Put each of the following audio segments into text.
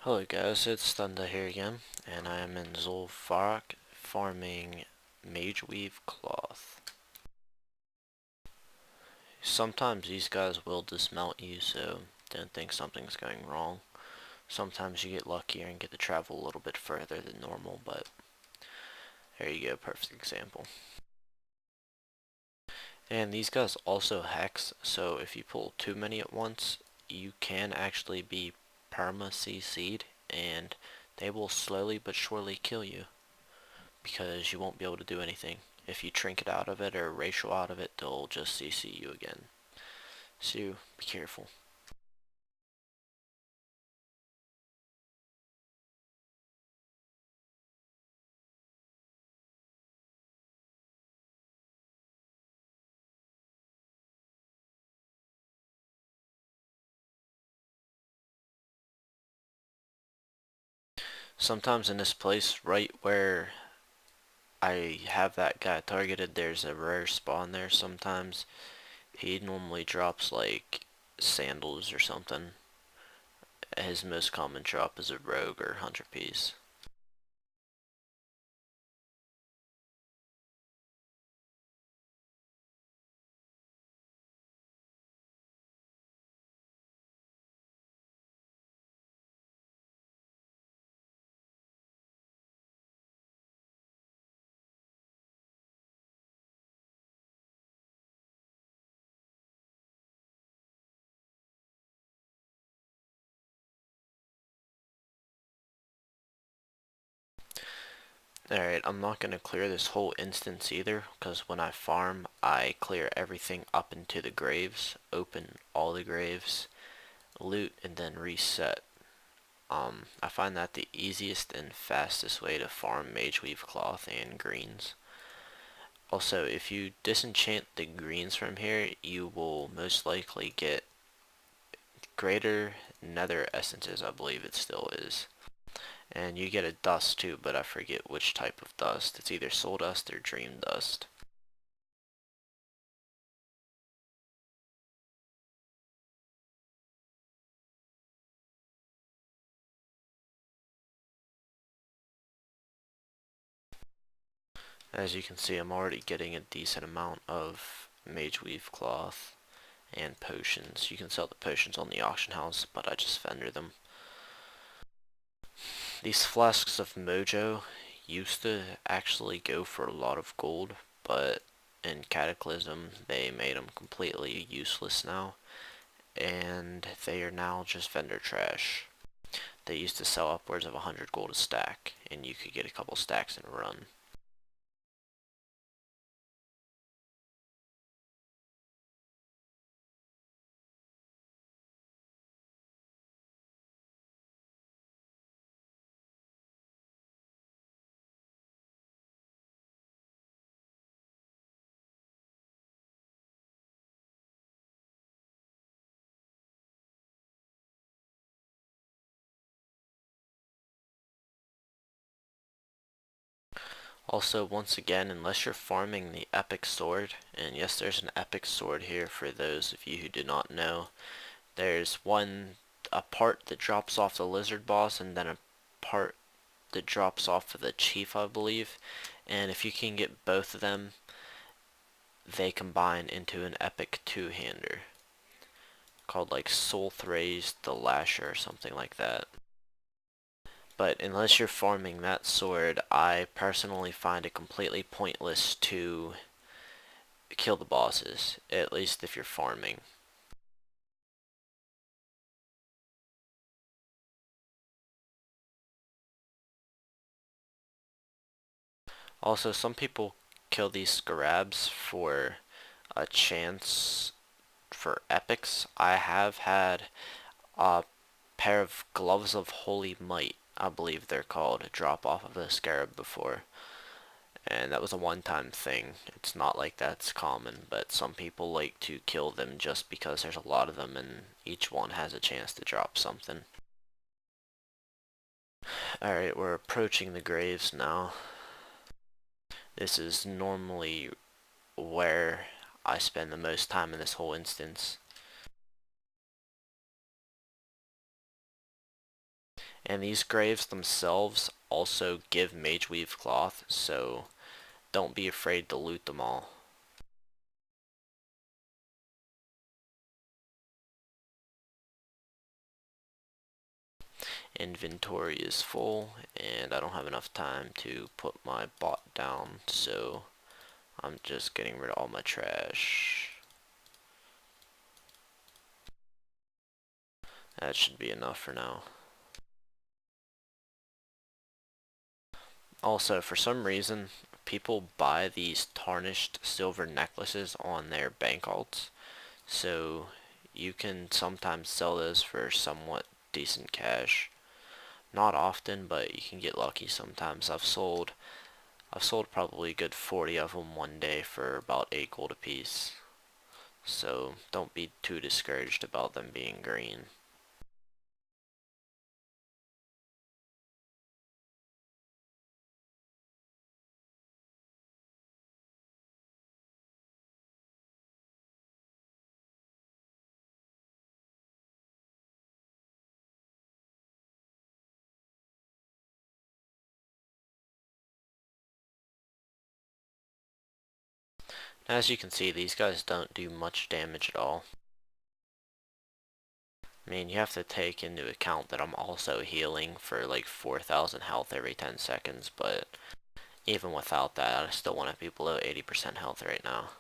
Hello guys, it's Thunder here again, and I am in Farrak farming Mageweave cloth. Sometimes these guys will dismount you, so don't think something's going wrong. Sometimes you get luckier and get to travel a little bit further than normal, but there you go, perfect example. And these guys also hex, so if you pull too many at once, you can actually be perma-CC'd, and they will slowly but surely kill you, because you won't be able to do anything. If you trinket out of it or racial out of it, they'll just CC you again. So be careful. Sometimes in this place, right where I have that guy targeted, there's a rare spawn there sometimes. He normally drops like sandals or something. His most common drop is a rogue or hunter piece. Alright, I'm not going to clear this whole instance either, because when I farm, I clear everything up into the graves, open all the graves, loot, and then reset. I find that the easiest and fastest way to farm Mageweave cloth and greens. Also, if you disenchant the greens from here, you will most likely get greater nether essences, I believe it still is. And you get a dust too, but I forget which type of dust. It's either soul dust or dream dust. As you can see, I'm already getting a decent amount of Mageweave cloth and potions. You can sell the potions on the auction house, but I just vendor them. These flasks of Mojo used to actually go for a lot of gold, but in Cataclysm they made them completely useless now, and they are now just vendor trash. They used to sell upwards of 100 gold a stack, and you could get a couple stacks in a run. Also, once again, unless you're farming the epic sword, and yes, there's an epic sword here for those of you who do not know. There's a part that drops off the lizard boss, and then a part that drops off of the chief, I believe. And if you can get both of them, they combine into an epic two-hander called like Soul Thrays the Lasher or something like that. But unless you're farming that sword, I personally find it completely pointless to kill the bosses, at least if you're farming. Also, some people kill these scarabs for a chance for epics. I have had a pair of gloves of holy might, I believe they're called, drop off of a scarab before. And that was a one-time thing. It's not like that's common, but some people like to kill them just because there's a lot of them and each one has a chance to drop something. Alright, we're approaching the graves now. This is normally where I spend the most time in this whole instance. And these graves themselves also give Mageweave cloth, so don't be afraid to loot them all. Inventory is full, and I don't have enough time to put my bot down, so I'm just getting rid of all my trash. That should be enough for now. Also, for some reason, people buy these tarnished silver necklaces on their bank alts, so you can sometimes sell those for somewhat decent cash. Not often, but you can get lucky sometimes. I've sold probably a good 40 of them one day for about 8 gold apiece. So don't be too discouraged about them being green. As you can see, these guys don't do much damage at all. I mean, you have to take into account that I'm also healing for like 4,000 health every 10 seconds, but even without that, I still want to be below 80% health right now.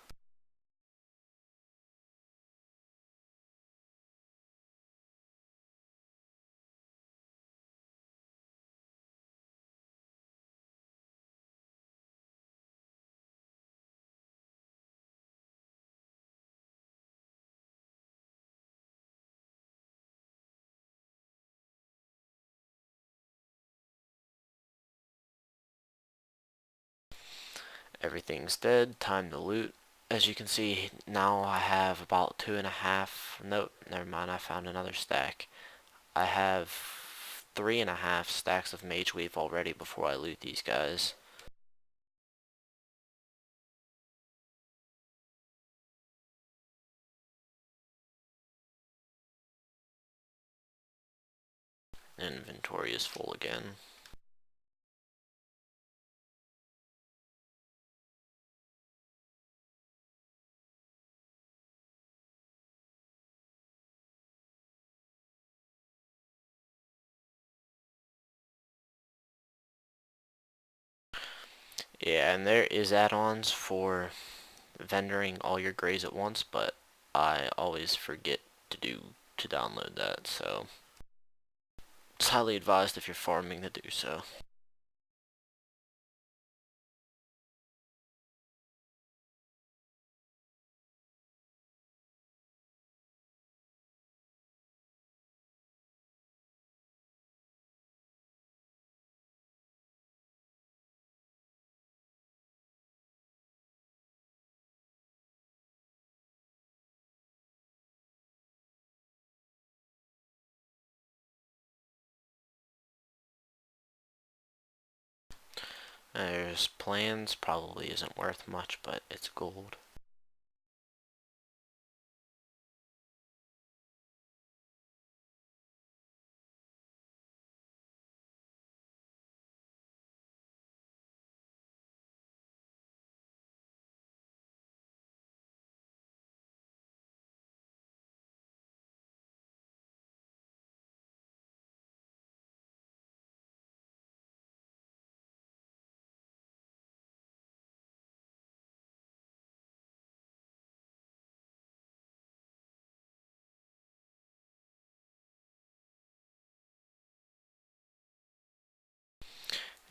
Everything's dead, time to loot. As you can see, now I have about 2.5, nope, never mind, I found another stack. I have 3.5 stacks of Mageweave already before I loot these guys. Inventory is full again. Yeah, and there is add-ons for vendoring all your grays at once, but I always forget to download that, so it's highly advised if you're farming to do so. There's plans, probably isn't worth much, but it's gold.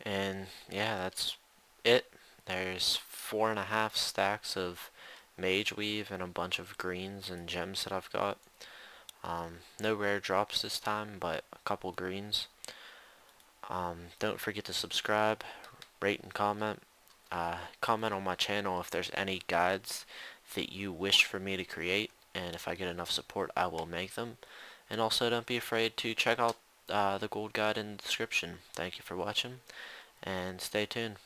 And yeah, that's it. There's 4.5 stacks of Mageweave and a bunch of greens and gems that I've got. No rare drops this time, but a couple greens. Don't forget to subscribe, rate, and comment. Comment on my channel if there's any guides that you wish for me to create, and if I get enough support, I will make them. And also, don't be afraid to check out the gold guide in the description. Thank you for watching, and stay tuned.